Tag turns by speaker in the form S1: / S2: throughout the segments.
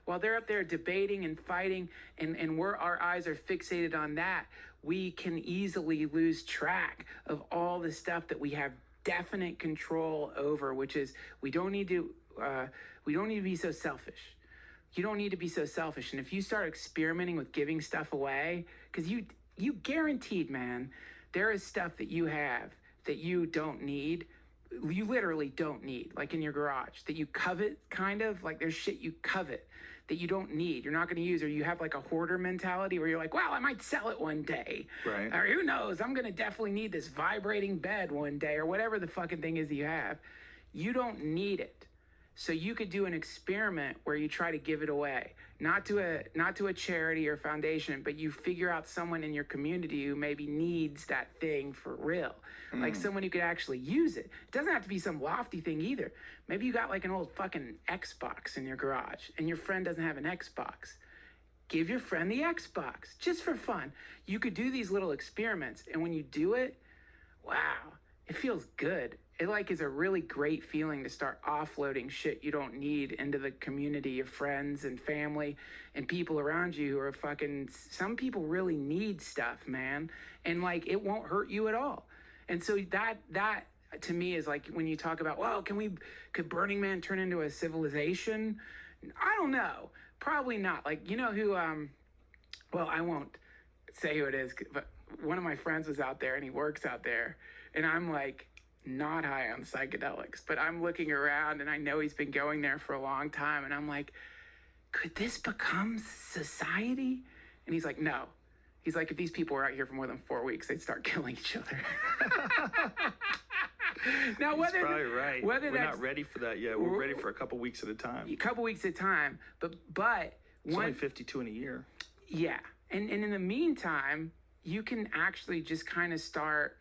S1: while they're up there debating and fighting, and our eyes are fixated on that, we can easily lose track of all the stuff that we have definite control over, which is we don't need to be so selfish. You don't need to be so selfish. And if you start experimenting with giving stuff away, because you guaranteed, man, there is stuff that you have that you don't need. You literally don't need, like in your garage, that you covet, kind of like there's shit you covet that you don't need, you're not going to use, or you have like a hoarder mentality where you're like, well, I might sell it one day,
S2: right?
S1: Or who knows, I'm going to definitely need this vibrating bed one day, or whatever the fucking thing is that you have. You don't need it. So you could do an experiment where you try to give it away, not to a charity or foundation, but you figure out someone in your community who maybe needs that thing for real, like someone who could actually use it. It doesn't have to be some lofty thing either. Maybe you got like an old fucking Xbox in your garage and your friend doesn't have an Xbox. Give your friend the Xbox just for fun. You could do these little experiments, and when you do it, wow, it feels good. It like is a really great feeling to start offloading shit you don't need into the community of friends and family and people around you who are fucking, some people really need stuff, man. And like, it won't hurt you at all. And so that to me is like, when you talk about, well, could Burning Man turn into a civilization? I don't know. Probably not. Like, you know who, well, I won't say who it is, but one of my friends was out there and he works out there, and I'm like, not high on psychedelics, but I'm looking around and I know he's been going there for a long time, and I'm like, could this become society? And he's like, no. He's like, if these people were out here for more than 4 weeks, they'd start killing each other. Now, whether,
S2: he's probably right.
S1: Whether
S2: we're not ready for that yet. We're ready for a couple weeks at a time.
S1: A couple weeks at a time, but
S2: it's only 52 in a year.
S1: Yeah, and in the meantime, you can actually just kind of start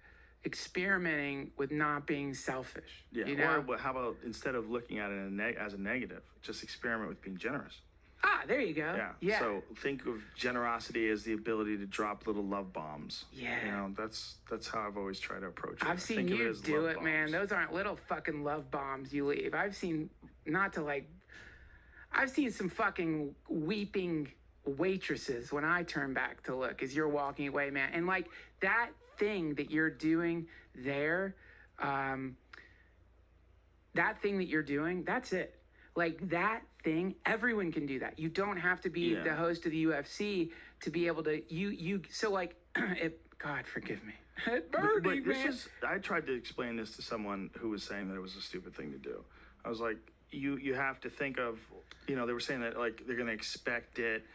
S1: experimenting with not being selfish.
S2: Yeah.
S1: You know?
S2: Or how about instead of looking at it as a negative, just experiment with being generous.
S1: Ah, there you go.
S2: Yeah. So think of generosity as the ability to drop little love bombs.
S1: Yeah.
S2: You know, that's how I've always tried to approach it.
S1: I've seen you do it, man. Those aren't little fucking love bombs you leave. I've seen some fucking weeping waitresses when I turn back to look as you're walking away, man. And like that thing that you're doing there, that's it. Like that thing, everyone can do that. You don't have to be the host of the UFC to be able to, so like, God forgive me.
S2: But this is, I tried to explain this to someone who was saying that it was a stupid thing to do. I was like, you have to think of, they were saying that like they're going to expect it.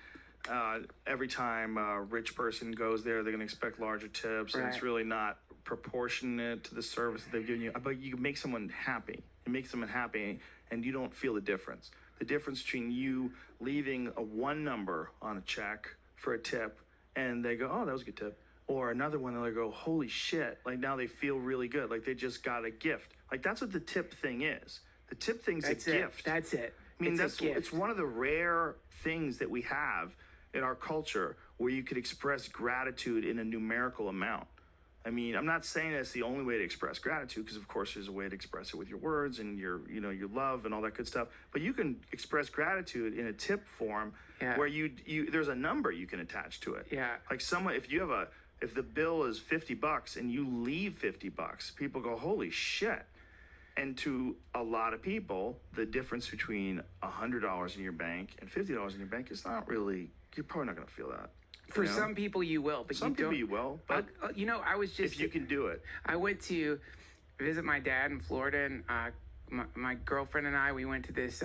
S2: Every time a rich person goes there, they're going to expect larger tips, and it's really not proportionate to the service that they've given you. But you make someone happy. It makes someone happy, and you don't feel the difference. The difference between you leaving a 1 number on a check for a tip, and they go, oh, that was a good tip. Or another one, and they go, holy shit. Like now they feel really good. Like they just got a gift. Like that's what the tip thing is. The tip thing's a gift.
S1: That's it.
S2: I mean, it's one of the rare things that we have in our culture where you could express gratitude in a numerical amount. I mean, I'm not saying that's the only way to express gratitude, because of course there's a way to express it with your words and your love and all that good stuff. But you can express gratitude in a tip form where you there's a number you can attach to it.
S1: Yeah.
S2: Like if the bill is $50 and you leave $50, people go, holy shit. And to a lot of people, the difference between $100 in your bank and $50 in your bank is not really, you're probably not going to feel that.
S1: For some people you will, but
S2: some people you will. But
S1: I was just,
S2: if you can do it.
S1: I went to visit my dad in Florida, and my girlfriend and I, we went to this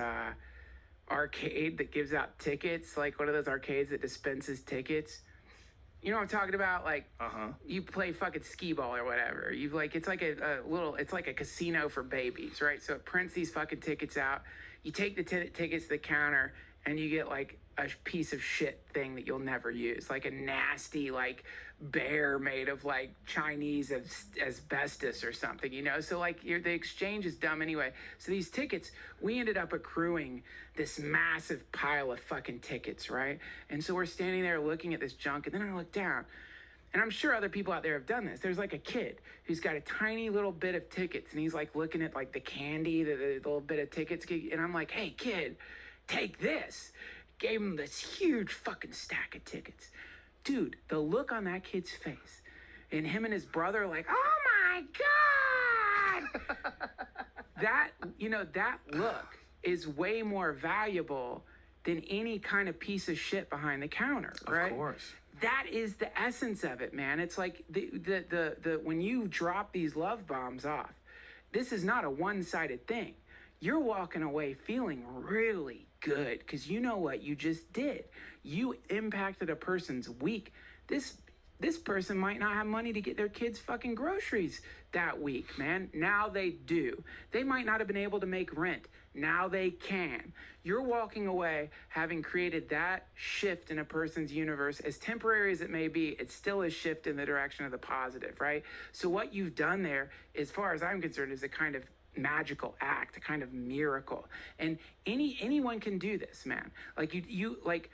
S1: arcade that gives out tickets, like one of those arcades that dispenses tickets. You know what I'm talking about? Like, you play fucking skee ball or whatever. It's like it's like a casino for babies, right? So it prints these fucking tickets out. You take the tickets to the counter, and you get like a piece of shit thing that you'll never use, like a nasty like bear made of like Chinese asbestos or something, so like the exchange is dumb anyway. So these tickets, we ended up accruing this massive pile of fucking tickets, right? And so we're standing there looking at this junk, and then I look down, and I'm sure other people out there have done this. There's like a kid who's got a tiny little bit of tickets, and he's like looking at like the candy, the little bit of tickets, and I'm like, hey kid, take this. gave him this huge fucking stack of tickets. Dude, the look on that kid's face, and him and his brother like, oh my God! That, you know, that look is way more valuable than any kind of piece of shit behind the counter, right?
S2: Of course.
S1: That is the essence of it, man. It's like the when you drop these love bombs off, this is not a one-sided thing. You're walking away feeling really good because you know what you just did. You impacted a person's week. This person might not have money to get their kids fucking groceries that week, man. Now they do. They might not have been able to make rent. Now they can. You're walking away having created that shift in a person's universe. As temporary as it may be, it's still a shift in the direction of the positive, right? So what you've done there, as far as I'm concerned, is a kind of magical act, a kind of miracle. And anyone can do this, man. Like you like,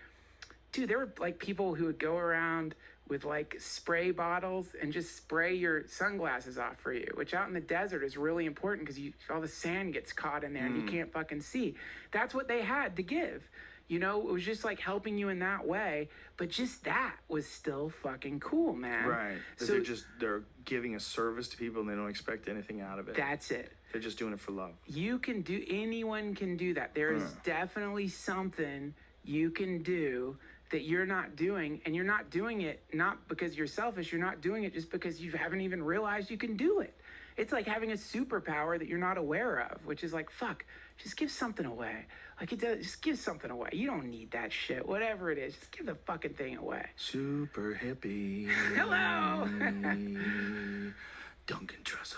S1: dude, there were like people who would go around with like spray bottles and just spray your sunglasses off for you, which out in the desert is really important because all the sand gets caught in there and you can't fucking see. That's what they had to give. You know, it was just like helping you in that way, but just that was still fucking cool, man.
S2: Right.
S1: So
S2: they're giving a service to people and they don't expect anything out of it.
S1: That's it.
S2: They're just doing it for love.
S1: Anyone can do that. There is definitely something you can do that you're not doing, and you're not doing it not because you're selfish. You're not doing it just because you haven't even realized you can do it. It's like having a superpower that you're not aware of, which is like, fuck, just give something away. Like, just give something away. You don't need that shit. Whatever it is, just give the fucking thing away.
S2: Super hippie.
S1: Hello.
S2: Duncan Trussell.